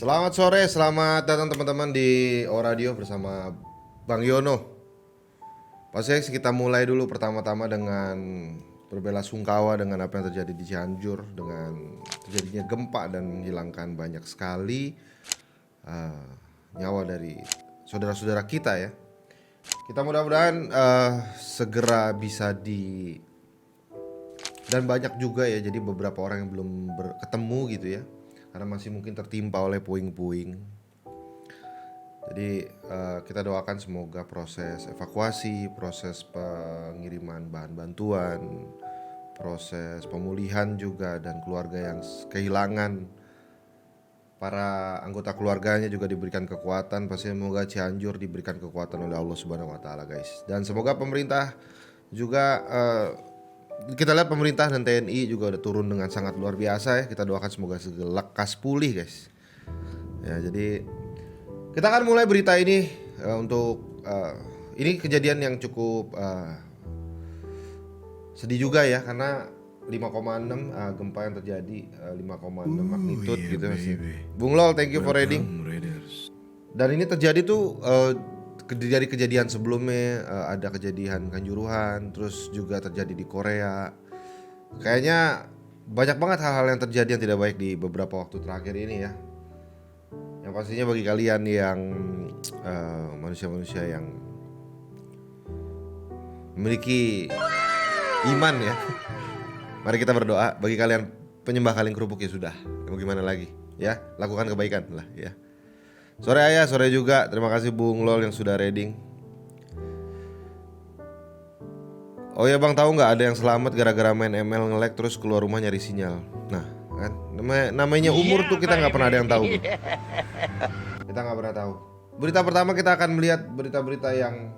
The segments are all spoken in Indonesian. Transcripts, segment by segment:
Selamat sore, selamat datang teman-teman di O Radio bersama Bang Yono. Pasti kita mulai dulu pertama-tama dengan berbelasungkawa dengan apa yang terjadi di Cianjur, dengan terjadinya gempa dan menghilangkan banyak sekali uh, nyawa dari saudara-saudara kita ya. Kita mudah-mudahan segera bisa dan banyak juga ya, jadi beberapa orang yang belum ketemu gitu ya, karena masih mungkin tertimpa oleh puing-puing. Jadi kita doakan semoga proses evakuasi, proses pengiriman bahan bantuan, proses pemulihan juga, dan keluarga yang kehilangan para anggota keluarganya juga diberikan kekuatan. Pasti semoga Cianjur diberikan kekuatan oleh Allah Subhanahu wa taala, guys. Dan semoga pemerintah juga kita lihat pemerintah dan TNI juga udah turun dengan sangat luar biasa ya. Kita doakan semoga segera lekas pulih, guys. Ya, jadi kita akan mulai berita ini untuk ini kejadian yang cukup sedih juga ya, karena 5,6 gempa yang terjadi, 5,6 magnitude gitu sih. Bung Lol, thank you for reading. Dan ini terjadi tuh dari kejadian sebelumnya, ada kejadian Kanjuruhan, terus juga terjadi di Korea. Kayaknya banyak banget hal-hal yang terjadi yang tidak baik di beberapa waktu terakhir ini ya. Yang pastinya bagi kalian yang manusia-manusia yang memiliki iman ya, mari kita berdoa. Bagi kalian penyembah kaleng kerupuk ya sudah, mau gimana lagi ya, lakukan kebaikan lah ya. Sore Ayah, sore juga. Terima kasih Bung Lol yang sudah reading. Oh ya Bang, tahu nggak ada yang selamat gara-gara main ML nge-lag terus keluar rumah nyari sinyal. Nah kan, namanya umur tuh kita nggak pernah ada yang tahu. Kita nggak pernah tahu. Berita pertama kita akan melihat berita-berita yang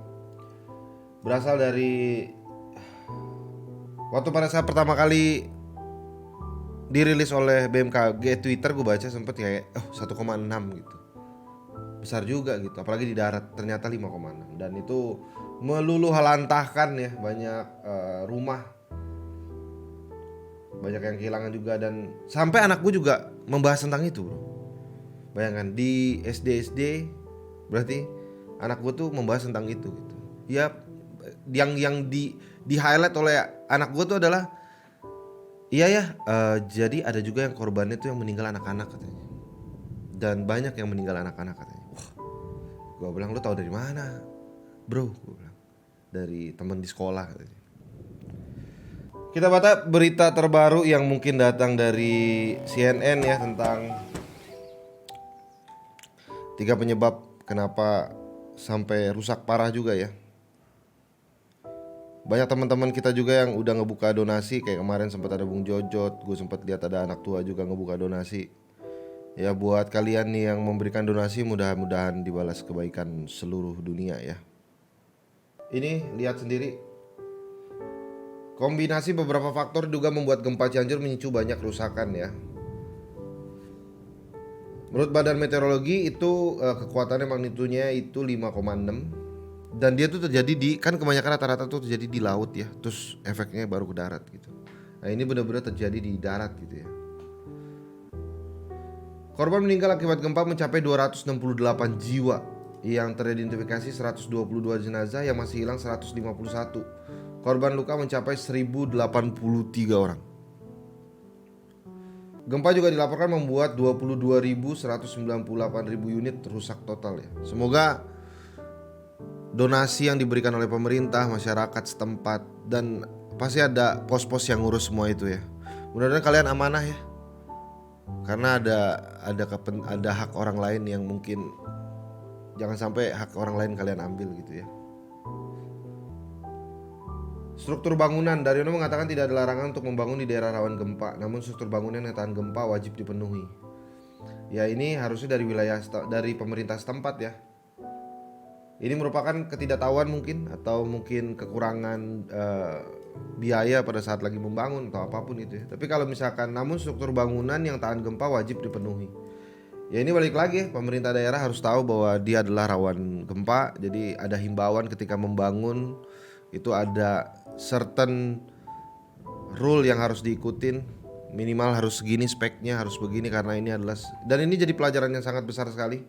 berasal dari waktu pada saat pertama kali dirilis oleh BMKG. Twitter gue baca sempet kayak 1,6 gitu. Besar juga gitu, apalagi di darat. Ternyata 5,6, dan itu meluluh halantahkan ya banyak rumah, banyak yang kehilangan juga, dan sampai anak gue juga membahas tentang itu bro. Bayangkan di SD berarti anak gue tuh membahas tentang itu gitu. Ya yang di highlight oleh anak gue tuh adalah iya ya, jadi ada juga yang korbannya tuh yang meninggal anak-anak katanya. Dan banyak yang meninggal anak-anak katanya. Wah, gue bilang lu tahu dari mana bro? Gue bilang dari teman di sekolah katanya. Kita baca berita terbaru yang mungkin datang dari CNN ya, tentang 3 penyebab kenapa sampai rusak parah juga ya. Banyak teman-teman kita juga yang udah ngebuka donasi, kayak kemarin sempat ada Bung Jojot, gue sempat lihat ada anak tua juga ngebuka donasi. Ya buat kalian nih yang memberikan donasi, mudah-mudahan dibalas kebaikan seluruh dunia ya. Ini lihat sendiri, kombinasi beberapa faktor juga membuat gempa Cianjur memicu banyak kerusakan ya. Menurut Badan Meteorologi itu kekuatannya magnitudonya itu 5,6, dan dia tuh terjadi di, kan kebanyakan rata-rata tuh terjadi di laut ya, terus efeknya baru ke darat gitu. Nah ini benar-benar terjadi di darat gitu ya. Korban meninggal akibat gempa mencapai 268 jiwa, yang teridentifikasi 122 jenazah, yang masih hilang 151. Korban luka mencapai 1083 orang. Gempa juga dilaporkan membuat 22.198.000 unit rusak total ya. Semoga donasi yang diberikan oleh pemerintah, masyarakat setempat, dan pasti ada pos-pos yang ngurus semua itu ya. Mudah-mudahan kalian amanah ya. Karena ada hak orang lain yang mungkin jangan sampai hak orang lain kalian ambil gitu ya. Struktur bangunan, Daryono mengatakan tidak ada larangan untuk membangun di daerah rawan gempa, namun struktur bangunan yang tahan gempa wajib dipenuhi. Ya ini harusnya dari wilayah dari pemerintah setempat ya. Ini merupakan ketidaktahuan mungkin, atau mungkin kekurangan biaya pada saat lagi membangun atau apapun itu ya. Tapi kalau misalkan namun struktur bangunan yang tahan gempa wajib dipenuhi. Ya ini balik lagi ya, pemerintah daerah harus tahu bahwa dia adalah rawan gempa. Jadi ada himbauan ketika membangun, itu ada certain rule yang harus diikutin. minimal harus segini speknya, harus begini karena ini adalah, dan ini jadi pelajaran yang sangat besar sekali.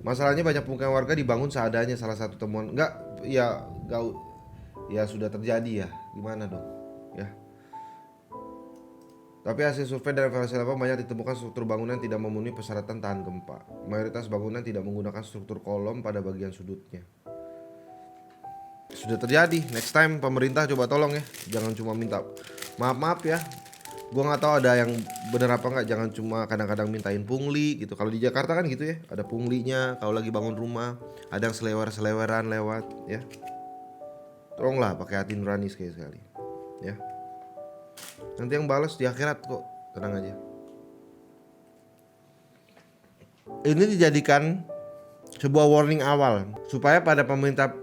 Masalahnya banyak pemukiman warga dibangun seadanya, salah satu temuan gak ya sudah terjadi ya, gimana dong ya. Tapi hasil survei dan evaluasi lapangan banyak ditemukan struktur bangunan tidak memenuhi persyaratan tahan gempa. Mayoritas bangunan tidak menggunakan struktur kolom pada bagian sudutnya. Sudah terjadi. Next time pemerintah coba tolong ya, jangan cuma minta maaf ya. Gua nggak tahu ada yang benar apa nggak. Jangan cuma kadang-kadang mintain pungli gitu. Kalau di Jakarta kan gitu ya, ada punglinya. Kalau lagi bangun rumah, ada yang selewer-seleweran lewat ya. Tolonglah pakai hati nurani sekali-sekali ya. Nanti yang balas di akhirat kok, tenang aja. Ini dijadikan sebuah warning awal supaya pada pemerintah,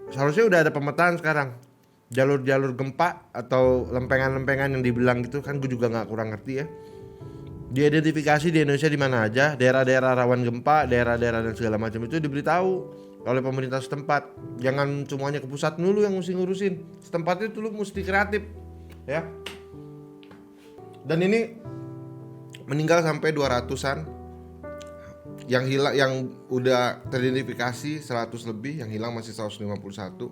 seharusnya udah ada pemetaan sekarang jalur-jalur gempa atau lempengan-lempengan yang dibilang gitu kan, gue juga nggak kurang ngerti ya. Diidentifikasi di Indonesia di mana aja, daerah-daerah rawan gempa, daerah-daerah dan segala macam itu diberitahu oleh pemerintah setempat. Jangan semuanya ke pusat dulu yang mesti ngurusin. Setempat itu lu mesti kreatif ya. Dan ini meninggal sampai 200-an. Yang hilang, yang udah teridentifikasi 100 lebih, yang hilang masih 151.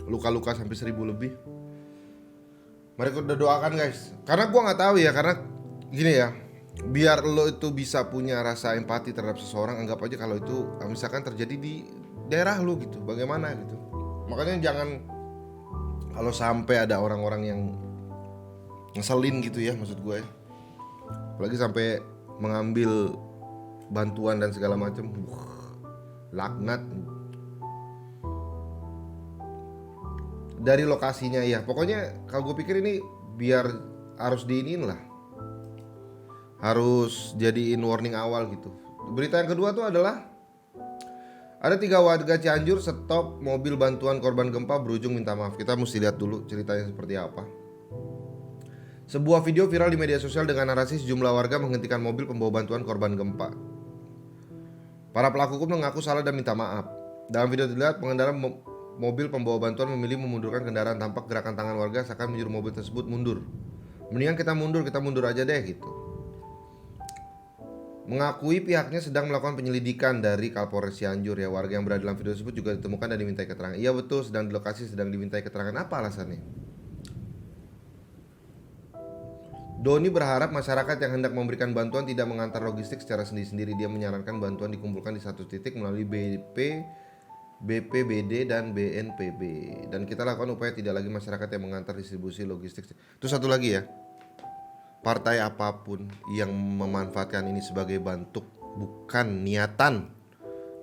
Luka-luka sampai 1000 lebih. Mari kita doakan guys. Karena gua nggak tahu ya, karena gini ya, biar lo itu bisa punya rasa empati terhadap seseorang, anggap aja kalau itu misalkan terjadi di daerah lo gitu, bagaimana gitu. Makanya jangan, kalau sampai ada orang-orang yang ngeselin gitu ya, maksud gue ya, apalagi sampai mengambil bantuan dan segala macam, laknat dari lokasinya ya. Pokoknya kalau gue pikir ini biar harus diinin lah, harus jadiin warning awal gitu. Berita yang kedua tuh adalah ada 3 warga Cianjur stop mobil bantuan korban gempa berujung minta maaf. Kita mesti lihat dulu ceritanya seperti apa. Sebuah video viral di media sosial dengan narasi sejumlah warga menghentikan mobil pembawa bantuan korban gempa. Para pelaku pun mengaku salah dan minta maaf. Dalam video terlihat pengendara mobil pembawa bantuan memilih memundurkan kendaraan. Tampak gerakan tangan warga seakan menyuruh mobil tersebut mundur. Mendingan kita mundur aja deh gitu. Mengakui pihaknya sedang melakukan penyelidikan dari Kapolres Cianjur ya. Warga yang berada dalam video tersebut juga ditemukan dan dimintai keterangan. Iya betul, sedang di lokasi, sedang dimintai keterangan. Apa alasannya? Doni berharap masyarakat yang hendak memberikan bantuan tidak mengantar logistik secara sendiri-sendiri. Dia menyarankan bantuan dikumpulkan di satu titik melalui BPBD dan BNPB. Dan kita lakukan upaya tidak lagi masyarakat yang mengantar distribusi logistik. Itu satu lagi ya, partai apapun yang memanfaatkan ini sebagai bentuk bukan niatan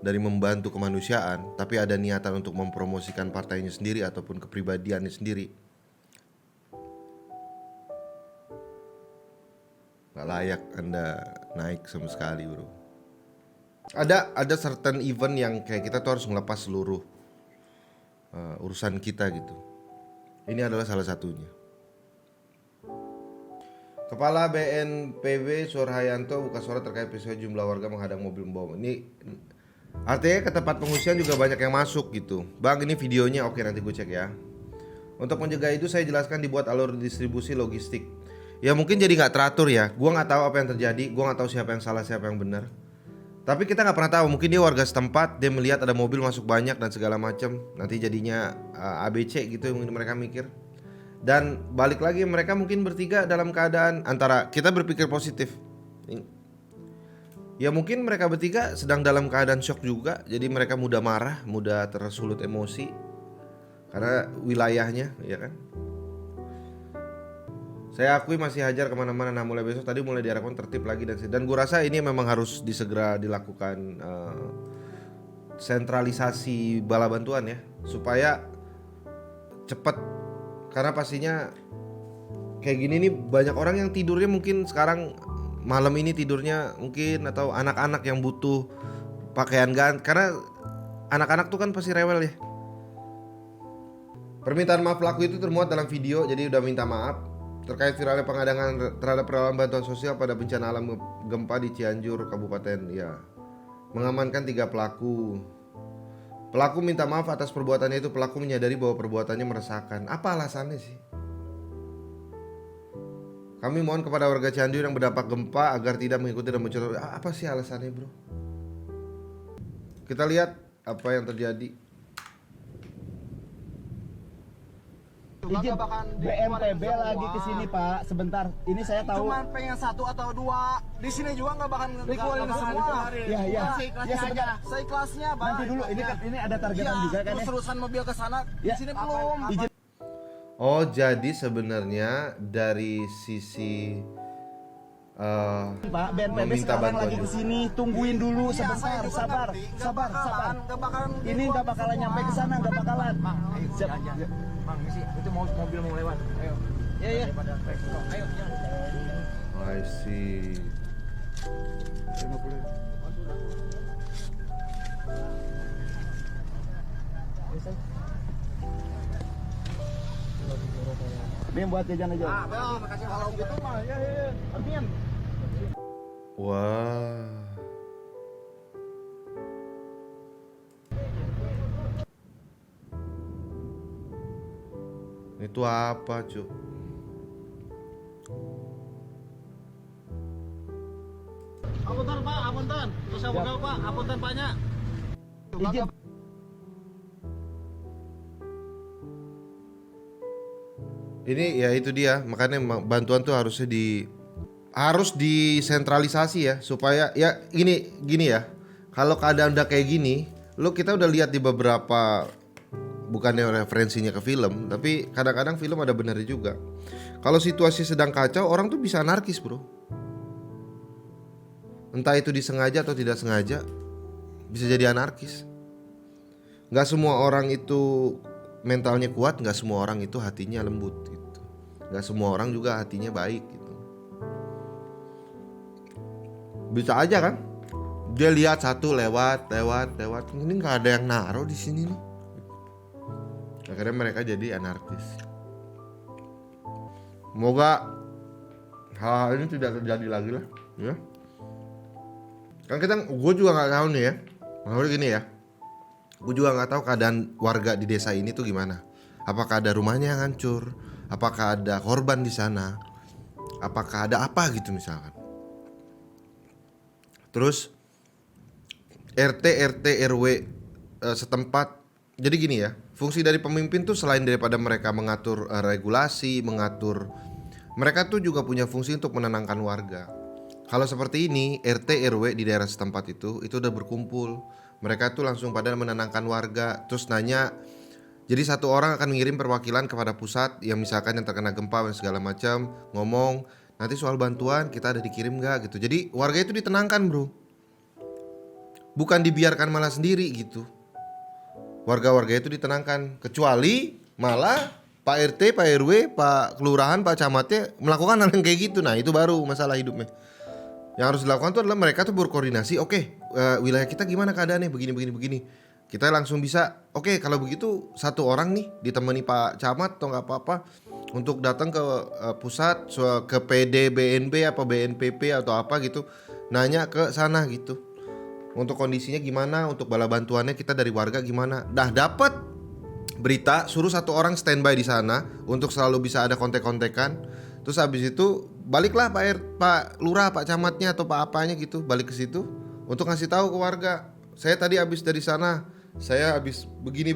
dari membantu kemanusiaan, tapi ada niatan untuk mempromosikan partainya sendiri ataupun kepribadiannya sendiri, gak layak Anda naik sama sekali bro. Ada certain event yang kayak kita tuh harus ngelepas seluruh urusan kita gitu. Ini adalah salah satunya. Kepala BNPB Suharyanto buka suara terkait peristiwa jumlah warga menghadang mobil membawa. Ini artinya ke tempat pengungsian juga banyak yang masuk gitu. Bang, ini videonya, oke nanti gue cek ya. Untuk mencegah itu saya jelaskan dibuat alur distribusi logistik. Ya mungkin jadi nggak teratur ya. Gua nggak tahu apa yang terjadi. Gua nggak tahu siapa yang salah siapa yang benar. Tapi kita nggak pernah tahu. Mungkin dia warga setempat, dia melihat ada mobil masuk banyak dan segala macam. Nanti jadinya ABC gitu mungkin mereka mikir. Dan balik lagi mereka mungkin bertiga dalam keadaan antara kita berpikir positif. Ya mungkin mereka bertiga sedang dalam keadaan shock juga. Jadi mereka mudah marah, mudah tersulut emosi karena wilayahnya, ya kan. Saya akui masih hajar kemana-mana. Nah mulai besok tadi mulai diharapkan tertib lagi dan gue rasa ini memang harus disegera dilakukan sentralisasi bala bantuan ya, supaya cepat. Karena pastinya kayak gini nih banyak orang yang tidurnya mungkin sekarang malam ini tidurnya mungkin, atau anak-anak yang butuh pakaian ganti, karena anak-anak tuh kan pasti rewel ya. Permintaan maaf pelaku itu termuat dalam video, jadi udah minta maaf terkait viralnya pengadangan terhadap relawan bantuan sosial pada bencana alam gempa di Cianjur Kabupaten ya. Mengamankan 3 pelaku. Pelaku minta maaf atas perbuatannya itu. Pelaku menyadari bahwa perbuatannya meresahkan. Apa alasannya sih? Kami mohon kepada warga Cianjur yang berdampak gempa agar tidak mengikuti dan mencontoh. Apa sih alasannya, bro? Kita lihat apa yang terjadi. Izin BNPB lagi ke sini Pak, sebentar. Ini saya tahu. Cuma pengen 1 atau 2. Di sini juga nggak bakal dikeluarin semua. Iya, iya. Ya sebentar. Seikhlasnya, Bang. Nanti dulu, ini ada targetan juga kan ya? Terus-terusan mobil ke sana. Di sini belum. Izin. Oh, jadi sebenarnya dari sisi Pak, BNPB meminta sekarang bantuan lagi ke juga. sini. Tungguin dulu Iya, saya sebentar, juga sabar. ngerti. Nggak Sabar. bakalan Ini nggak bakalan nyampe ke sana, nggak bakalan. Bang, ayo Siap. aja. Bang, misi itu mobil mau lewat. Ayo. Iya, iya. Daripada resiko. Ayo, jalan. I see. Bim buat jajan aja. Bang, makasih kalau gitu mah. Ya, ya. Amin. Wah. Itu apa, Cuk? Apunten, Pak, apunten. Terus saya buka, Pak. Apunten, Paknya. Izin. Ini ya itu dia, makanya bantuan tuh harus disentralisasi ya, supaya ya gini ya. Kalau keadaan udah kayak gini, kita udah lihat di beberapa, bukannya referensinya ke film, tapi kadang-kadang film ada benernya juga. Kalau situasi sedang kacau, orang tuh bisa anarkis, bro. Entah itu disengaja atau tidak sengaja, bisa jadi anarkis. Gak semua orang itu mentalnya kuat, gak semua orang itu hatinya lembut gitu. Gak semua orang juga hatinya baik gitu. Bisa aja kan, dia lihat satu lewat, ini nggak ada yang naruh di sini nih. Akhirnya mereka jadi anarkis. Semoga hal ini tidak terjadi lagi lah, ya. Kan gue juga nggak tahu nih ya. Maksudnya gini ya, gue juga nggak tahu keadaan warga di desa ini tuh gimana. Apakah ada rumahnya yang hancur? Apakah ada korban di sana? Apakah ada apa gitu misalkan? Terus RT RW setempat. Jadi gini ya, fungsi dari pemimpin tuh selain daripada mereka mengatur regulasi, mereka tuh juga punya fungsi untuk menenangkan warga. Kalau seperti ini, RT RW di daerah setempat itu udah berkumpul. Mereka tuh langsung pada menenangkan warga, terus nanya. Jadi satu orang akan mengirim perwakilan kepada pusat yang misalkan yang terkena gempa dan segala macam, ngomong nanti soal bantuan kita ada dikirim nggak gitu. Jadi warga itu ditenangkan, bro. Bukan dibiarkan malah sendiri gitu. Warga-warga itu ditenangkan, kecuali malah Pak RT, Pak RW, Pak Kelurahan, Pak Camatnya melakukan hal yang kayak gitu. Nah itu baru masalah hidupnya. Yang harus dilakukan itu adalah mereka tuh berkoordinasi. Oke, wilayah kita gimana keadaannya, begini. Kita langsung bisa, oke, kalau begitu satu orang nih ditemani Pak Camat atau nggak apa-apa untuk datang ke pusat, ke PD, BNB apa BNPP atau apa gitu, nanya ke sana gitu. Untuk kondisinya gimana, untuk bala bantuannya kita dari warga gimana. Dah dapat berita, suruh satu orang standby di sana untuk selalu bisa ada kontek-kontekan. Terus habis itu baliklah Pak Lurah, Pak Camatnya atau Pak apanya gitu, balik ke situ untuk ngasih tahu ke warga. Saya tadi habis dari sana, saya habis begini.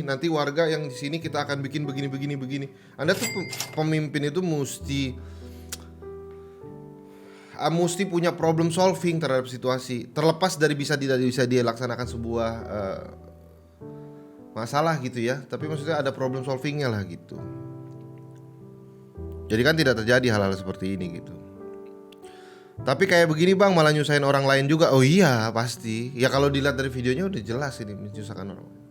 Nanti warga yang di sini kita akan bikin begini. Anda tuh pemimpin itu mesti punya problem solving terhadap situasi. Terlepas dari tidak bisa dia laksanakan sebuah masalah gitu ya. Tapi maksudnya ada problem solvingnya lah gitu. Jadi kan tidak terjadi hal-hal seperti ini gitu. Tapi kayak begini bang, malah nyusahin orang lain juga. Oh iya pasti. Ya kalau dilihat dari videonya udah jelas ini menyusahkan orang lain.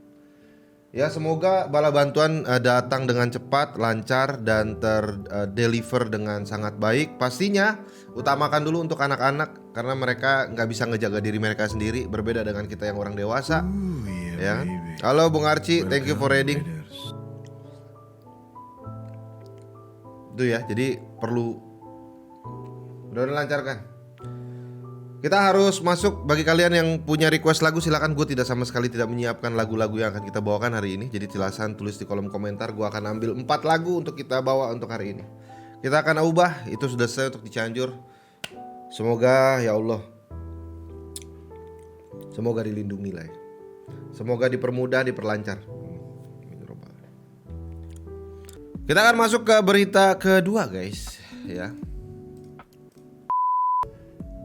Ya semoga bala bantuan datang dengan cepat, lancar dan terdeliver dengan sangat baik. Pastinya utamakan dulu untuk anak-anak karena mereka nggak bisa ngejaga diri mereka sendiri. Berbeda dengan kita yang orang dewasa. Ya. Halo Bung Archie, thank you for reading. Itu ya, jadi perlu mudah-mudahan lancarkan. Kita harus masuk. Bagi kalian yang punya request lagu silakan. Gue tidak sama sekali tidak menyiapkan lagu-lagu yang akan kita bawakan hari ini. Jadi silakan tulis di kolom komentar. Gue akan ambil 4 lagu untuk kita bawa untuk hari ini. Kita akan ubah, itu sudah selesai untuk di Cianjur. Semoga ya Allah, semoga dilindungi lah ya. Semoga dipermudah, diperlancar. Kita akan masuk ke berita kedua guys ya.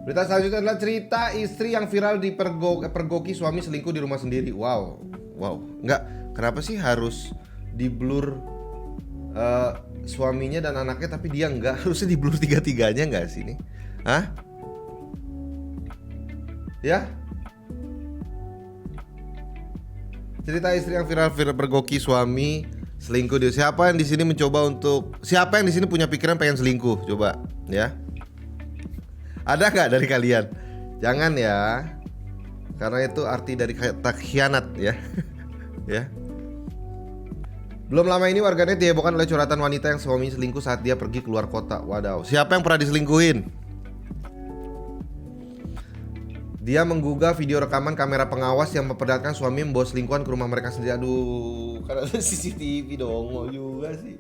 Berita selanjutnya adalah cerita istri yang viral pergoki suami selingkuh di rumah sendiri. Wow, enggak, kenapa sih harus di blur suaminya dan anaknya tapi dia enggak? Harusnya di blur tiga-tiganya enggak sih ini? Hah? Ya? Cerita istri yang viral pergoki suami selingkuh di. Siapa yang di sini punya pikiran pengen selingkuh? Coba, ya. Ada nggak dari kalian? Jangan ya, karena itu arti dari kata khianat ya. Ya. Belum lama ini warganet dihebohkan oleh curhatan wanita yang suami selingkuh saat dia pergi keluar kota. Wadaw, siapa yang pernah diselingkuhin? Dia menggugah video rekaman kamera pengawas yang memperlihatkan suami membawa selingkuhan ke rumah mereka sendiri. Aduh, karena CCTV dong, mau juga sih.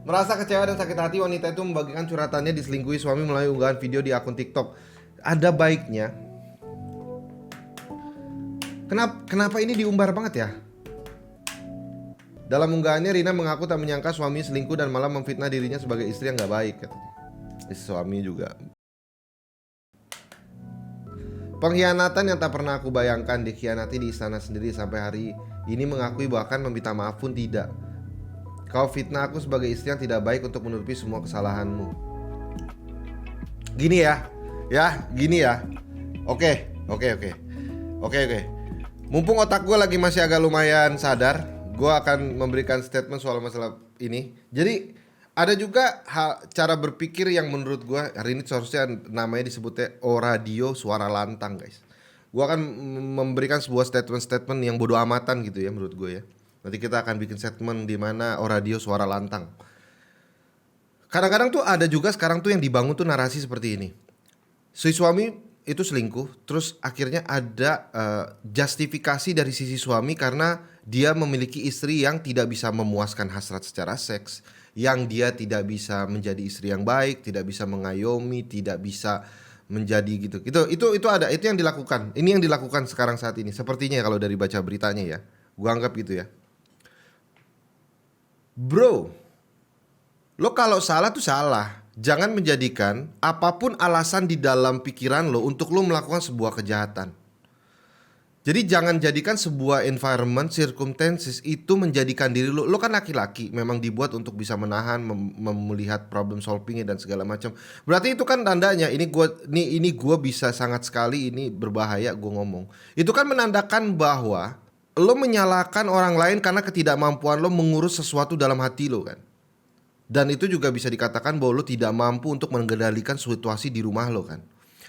Merasa kecewa dan sakit hati, wanita itu membagikan curhatannya diselingkuhi suami melalui unggahan video di akun TikTok. Ada baiknya. Kenapa ini diumbar banget ya? Dalam unggahannya, Rina mengaku tak menyangka suami selingkuh dan malah memfitnah dirinya sebagai istri yang gak baik, katanya. Suami juga. Pengkhianatan yang tak pernah aku bayangkan, dikhianati di istana sendiri, sampai hari ini mengakui bahkan meminta maaf pun tidak. Kau fitnah aku sebagai istri yang tidak baik untuk menutupi semua kesalahanmu. Gini ya. Oke. Mumpung otak gue lagi masih agak lumayan sadar, gue akan memberikan statement soal masalah ini. Jadi ada juga cara berpikir yang menurut gue hari ini seharusnya namanya disebutnya radio suara lantang guys. Gue akan memberikan sebuah statement yang bodoh amatan gitu ya menurut gue ya. Nanti kita akan bikin statement di mana radio suara lantang. Kadang-kadang tuh ada juga sekarang tuh yang dibangun tuh narasi seperti ini. Si suami itu selingkuh, terus akhirnya ada justifikasi dari sisi suami karena dia memiliki istri yang tidak bisa memuaskan hasrat secara seks, yang dia tidak bisa menjadi istri yang baik, tidak bisa mengayomi, tidak bisa menjadi gitu. Itu ada, itu yang dilakukan. Ini yang dilakukan sekarang saat ini. Sepertinya kalau dari baca beritanya ya. Gua anggap gitu ya. Bro, lo kalau salah tuh salah. Jangan menjadikan apapun alasan di dalam pikiran lo untuk lo melakukan sebuah kejahatan. Jadi jangan jadikan sebuah environment, circumstances itu menjadikan diri lo kan laki-laki, memang dibuat untuk bisa menahan, melihat problem solvingnya dan segala macam. Berarti itu kan tandanya ini gua bisa sangat sekali ini berbahaya gua ngomong. Itu kan menandakan bahwa lo menyalahkan orang lain karena ketidakmampuan lo mengurus sesuatu dalam hati lo kan. Dan itu juga bisa dikatakan bahwa lo tidak mampu untuk mengendalikan situasi di rumah lo kan.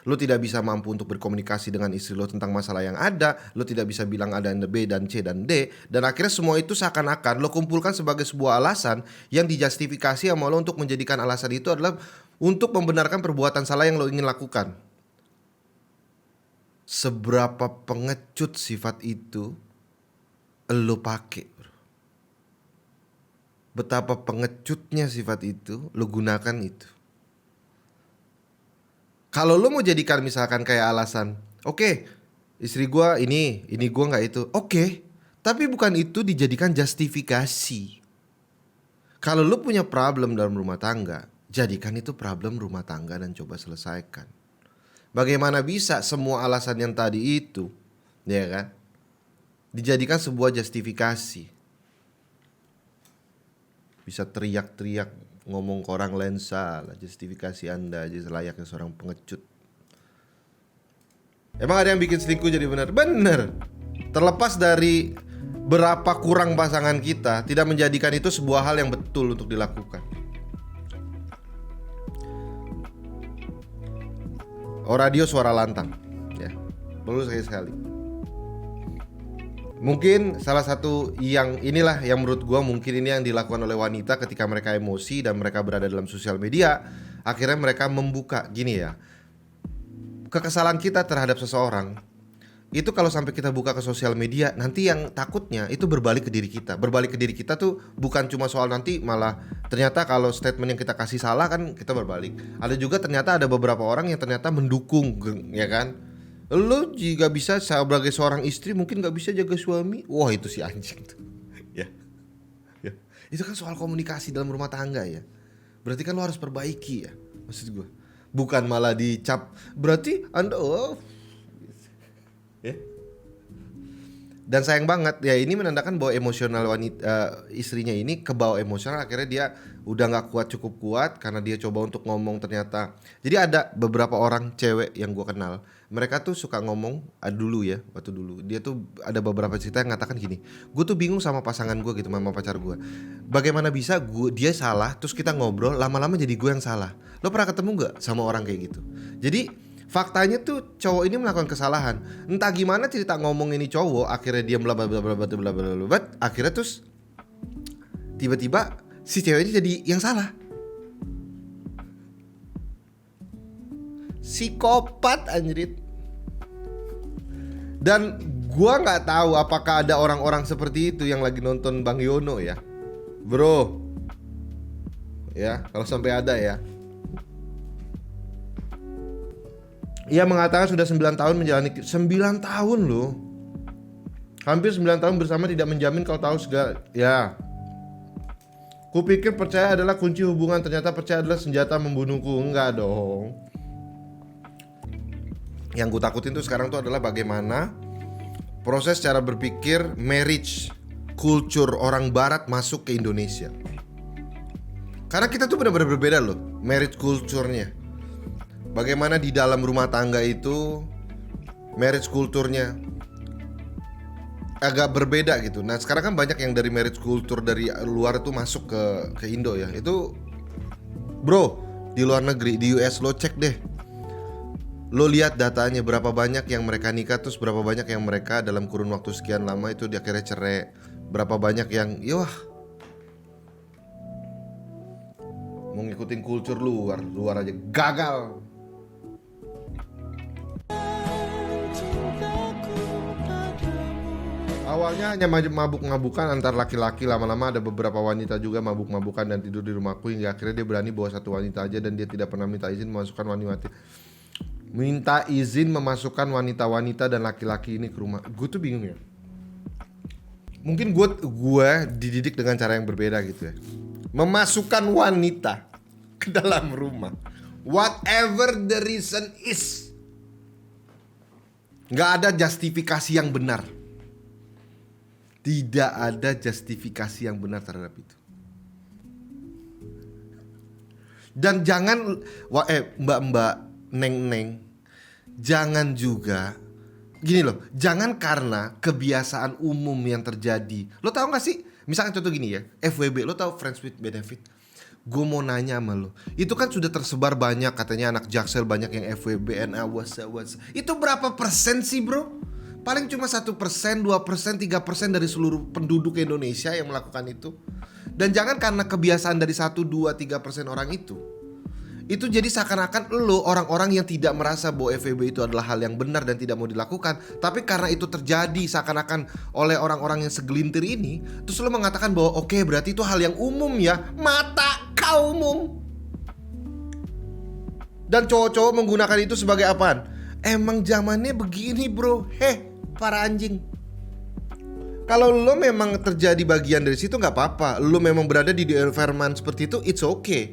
Lo tidak bisa mampu untuk berkomunikasi dengan istri lo tentang masalah yang ada. Lo tidak bisa bilang ada B dan C dan D. Dan akhirnya semua itu seakan-akan lo kumpulkan sebagai sebuah alasan yang dijustifikasi sama lo untuk menjadikan alasan itu adalah untuk membenarkan perbuatan salah yang lo ingin lakukan. Seberapa pengecut sifat itu lo pakai, bro. Betapa pengecutnya sifat itu lo gunakan itu. Kalau lo mau jadikan misalkan kayak alasan, oke, istri gue ini gue nggak itu, oke, tapi bukan itu dijadikan justifikasi. Kalau lo punya problem dalam rumah tangga, jadikan itu problem rumah tangga dan coba selesaikan. Bagaimana bisa semua alasan yang tadi itu, ya kan, dijadikan sebuah justifikasi? Bisa teriak-teriak ngomong ke orang lain salah, justifikasi Anda aja selayaknya seorang pengecut. Emang ada yang bikin selingkuh jadi benar? Bener. Terlepas dari berapa kurang pasangan kita, tidak menjadikan itu sebuah hal yang betul untuk dilakukan. Radio suara lantang, ya, perlu sekali. Mungkin salah satu yang inilah yang menurut gue mungkin ini yang dilakukan oleh wanita ketika mereka emosi dan mereka berada dalam sosial media. Akhirnya mereka membuka gini ya, kekesalan kita terhadap seseorang itu kalau sampai kita buka ke sosial media, nanti yang takutnya itu berbalik ke diri kita. Berbalik ke diri kita tuh bukan cuma soal nanti malah ternyata kalau statement yang kita kasih salah kan kita berbalik. Ada juga ternyata ada beberapa orang yang ternyata mendukung, ya kan. Lo juga bisa sebagai seorang istri mungkin gak bisa jaga suami. Wah itu si anjing tuh. Ya. Itu kan soal komunikasi dalam rumah tangga ya. Berarti kan lo harus perbaiki ya. Maksud gue bukan malah dicap berarti Anda ya. Dan sayang banget ya, ini menandakan bahwa emosional wanita istrinya ini kebawa emosional, akhirnya dia udah nggak cukup kuat karena dia coba untuk ngomong ternyata. Jadi ada beberapa orang cewek yang gue kenal, mereka tuh suka ngomong dulu ya, waktu dulu dia tuh ada beberapa cerita yang ngatakan gini, gue tuh bingung sama pasangan gue gitu, sama pacar gue, bagaimana bisa dia salah terus kita ngobrol lama-lama jadi gue yang salah. Lo pernah ketemu nggak sama orang kayak gitu? Jadi faktanya tuh cowok ini melakukan kesalahan. Entah gimana cerita ngomong ini cowok, akhirnya dia blablabla, akhirnya terus tiba-tiba si cewek ini jadi yang salah. Psikopat anjrit. Dan gua nggak tahu apakah ada orang-orang seperti itu yang lagi nonton Bang Yono ya, bro. Ya, kalau sampai ada ya. Ia mengatakan sudah 9 tahun menjalani 9 tahun loh. Hampir 9 tahun bersama tidak menjamin kalau tahu segala. Ya. Kupikir percaya adalah kunci hubungan, ternyata percaya adalah senjata membunuhku. Enggak dong. Yang gue takutin tuh sekarang tuh adalah bagaimana proses cara berpikir marriage culture orang barat masuk ke Indonesia. Karena kita tuh benar-benar berbeda loh marriage culture-nya. Bagaimana di dalam rumah tangga itu marriage culture-nya agak berbeda gitu. Nah sekarang kan banyak yang dari marriage culture dari luar itu masuk ke Indo ya. Itu bro, di luar negeri, di US lo cek deh. Lo lihat datanya berapa banyak yang mereka nikah, terus berapa banyak yang mereka dalam kurun waktu sekian lama itu dia akhirnya cerai. Berapa banyak yang wah mau ngikutin culture luar aja gagal. Awalnya hanya mabuk-mabukan antar laki-laki, lama-lama ada beberapa wanita juga mabuk-mabukan dan tidur di rumahku hingga akhirnya dia berani bawa satu wanita aja dan dia tidak pernah minta izin memasukkan wanita-wanita dan laki-laki ini ke rumah. Gue tuh bingung ya. Mungkin gue dididik dengan cara yang berbeda gitu ya. Memasukkan wanita ke dalam rumah, whatever the reason is, nggak ada justifikasi yang benar. Tidak ada justifikasi yang benar terhadap itu. Dan jangan mbak-mbak, neng-neng, jangan juga gini loh, jangan karena kebiasaan umum yang terjadi. Lo tau gak sih, misalkan contoh gini ya, FWB, lo tau Friends with Benefit? Gue mau nanya sama lo, itu kan sudah tersebar banyak, katanya anak Jaksel banyak yang FWB, what's. Itu berapa persen sih bro? Paling cuma 1%, 2%, 3% dari seluruh penduduk Indonesia yang melakukan itu. Dan jangan karena kebiasaan dari 1, 2, 3% orang itu jadi seakan-akan lo orang-orang yang tidak merasa bahwa FWB itu adalah hal yang benar dan tidak mau dilakukan. Tapi karena itu terjadi seakan-akan oleh orang-orang yang segelintir ini, terus lo mengatakan bahwa oke, berarti itu hal yang umum ya. Mata kau umum. Dan cowok-cowok menggunakan itu sebagai apaan? Emang zamannya begini bro. Para anjing. Kalau lo memang terjadi bagian dari situ gak apa-apa. Lo memang berada di environment seperti itu, it's okay.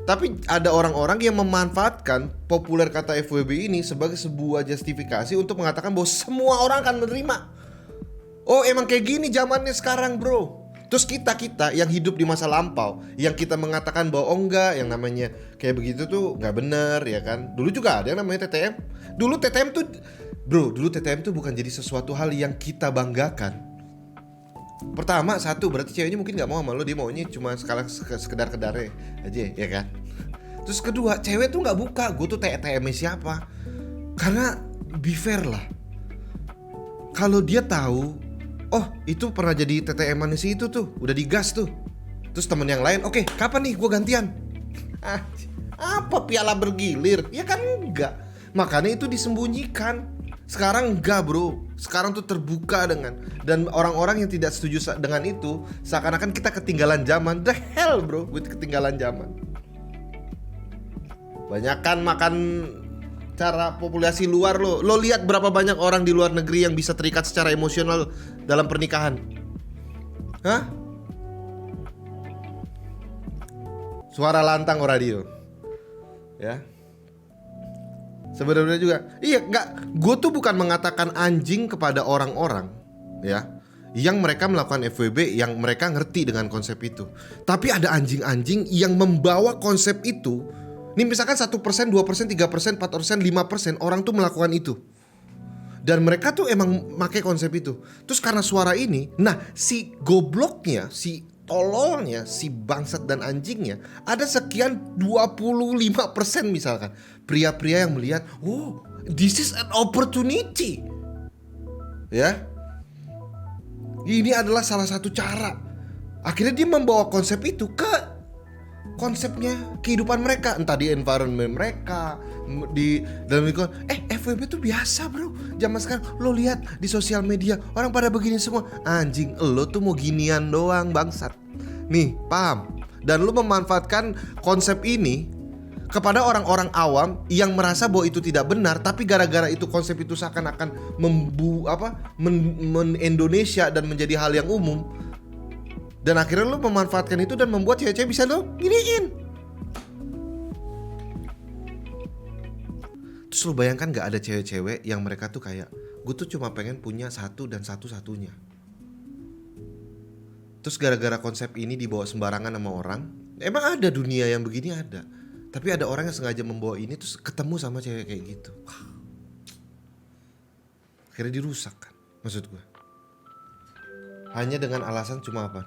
Tapi ada orang-orang yang memanfaatkan populer kata FWB ini sebagai sebuah justifikasi untuk mengatakan bahwa semua orang akan menerima. Oh emang kayak gini zamannya sekarang bro. Terus kita yang hidup di masa lampau, yang kita mengatakan bahwa oh enggak, yang namanya kayak begitu tuh gak bener ya kan. Dulu juga ada yang namanya TTM. Dulu TTM tuh bukan jadi sesuatu hal yang kita banggakan. Pertama, satu, berarti ceweknya mungkin gak mau sama lo, dia maunya cuma sekedar-kedarnya aja ya kan. Terus kedua, cewek tuh gak buka, gue tuh TTM-nya siapa. Karena be fair lah, kalau dia tahu, oh itu pernah jadi TTM-an si itu tuh, udah digas tuh. Terus temen yang lain, oke, kapan nih gue gantian? Apa piala bergilir? Ya kan enggak. Makanya itu disembunyikan. Sekarang enggak bro, sekarang tuh terbuka dengan, dan orang-orang yang tidak setuju dengan itu seakan-akan kita ketinggalan zaman. The hell bro, gue ketinggalan zaman. Banyakan makan cara populasi luar lo. Lo lihat berapa banyak orang di luar negeri yang bisa terikat secara emosional dalam pernikahan. Hah? Suara lantang radio. Ya. Sebenarnya juga, iya nggak, gue tuh bukan mengatakan anjing kepada orang-orang, ya, yang mereka melakukan FWB, yang mereka ngerti dengan konsep itu. Tapi ada anjing-anjing yang membawa konsep itu. Nih misalkan 1%, 2%, 3%, 4%, 5% orang tuh melakukan itu. Dan mereka tuh emang pakai konsep itu. Terus karena suara ini, nah si gobloknya, si tololnya, si bangsat dan anjingnya, ada sekian 25% misalkan pria-pria yang melihat, oh this is an opportunity. Ya, ini adalah salah satu cara. Akhirnya dia membawa konsep itu ke konsepnya kehidupan mereka, entah di environment mereka, di dalam lingkungan. FWB tuh biasa bro, zaman sekarang. Lo lihat di sosial media orang pada begini semua. Anjing, lo tuh mau ginian doang bangsat. Nih, paham? Dan lo memanfaatkan konsep ini kepada orang-orang awam yang merasa bahwa itu tidak benar, tapi gara-gara itu konsep itu seakan-akan men-Indonesia dan menjadi hal yang umum. Dan akhirnya lo memanfaatkan itu dan membuat cewek-cewek bisa lo giniin. Terus lo bayangkan gak ada cewek-cewek yang mereka tuh kayak, gue tuh cuma pengen punya satu dan satu-satunya. Terus gara-gara konsep ini dibawa sembarangan sama orang. Emang ada dunia yang begini, ada. Tapi ada orang yang sengaja membawa ini terus ketemu sama cewek kayak gitu. Akhirnya dirusak kan, maksud gue. Hanya dengan alasan cuma apa?